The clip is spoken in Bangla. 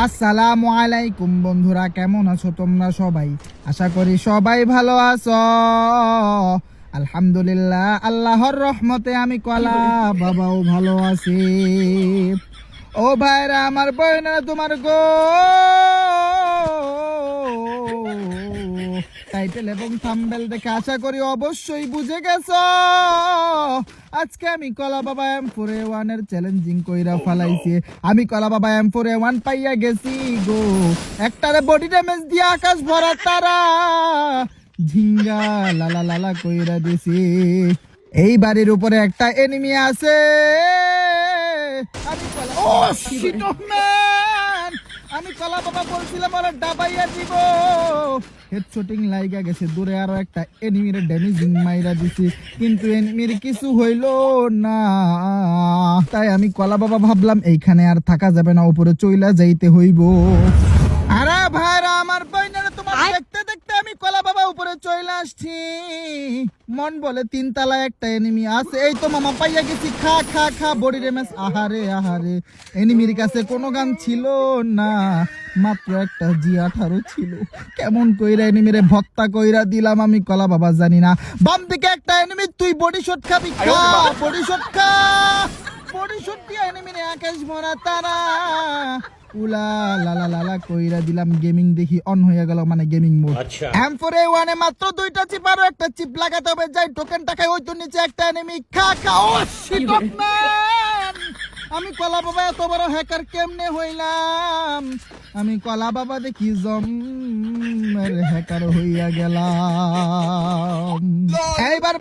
আসসালামু আলাইকুম বন্ধুরা, কেমন আছো তোমরা সবাই? আশা করি সবাই ভালো আছো। আলহামদুলিল্লাহ, আল্লাহর রহমতে আমি কলা বাবাও ভালো আছি। ও ভাইরা আমার, বইনা তোমার গো টাইটেল এবং থাম্বনেল দেখে আশা করি অবশ্যই বুঝে গেছো। আজকে আমি কলা বাবা M4A1 এর চ্যালেঞ্জিং কইরা ফালাইছি। আমি কলা বাবা M4A1 পাইয়া গেছি গো। একটারে বডি ড্যামেজ দিয়ে আকাশ ভরা তারা ঝিঙ্গা লালা লালা কইরা দিছি। এই বাড়ির উপরে একটা এনিমি আছে। আমি কলা ও শিট ম্যান, আমি কলা বাবা বলছিলাম ওরা ডাবাইয়া দিব। হেডশটিং লাইগা গেছে, দূরে আরো একটা এনিমির ড্যামেজিং মাইরা দিছি, কিন্তু এনিমির কিছু হইল না। তাই আমি কলা বাবা ভাবলাম এইখানে আর থাকা যাবে না, উপরে চইলা যাইতে হইব। আরে ভাইরা আমার, বইনারে তোমার দেখতে দেখতে আমি কলা বাবা উপরে চইলা আসছি। মন বলে তিনতলায় একটা এনিমি আছে। এই তো মামা পাইয়া গেছি, খা খা খা বডি ড্যামেজ। আহারে আহারে, এনিমির কাছে কোনো গান ছিল না, মাত্র একটা G18 ছিল। কেমন কইরা এনিমিরে ভত্তা কইরা দিলাম আমি কলা বাবা জানি না। বাম দিকে একটা এনিমি, তুই বডি শট খাবি, খা বডি শট খা। বডি শট দিয়ে এনিমিরে আকাশ ভরা তারা উলা লালা লালা কইরা দিলাম। গেমিং দেখি অন হয়ে গেল, মানে গেমিং মোড। M4A1 এ মাত্র দুইটা চিপ, আরো একটা চিপ লাগাতে হবে। যাই টোকেন টাকায় ওই তো নিচে একটা এনিমি, খা খা। ও শিট ম্যান, আমি কলা বাবা এত বড় হ্যাকার কেমনে হইলাম? আমি কলা বাবা দেখি জম হ্যাকার হইয়া গেলাম। এইবার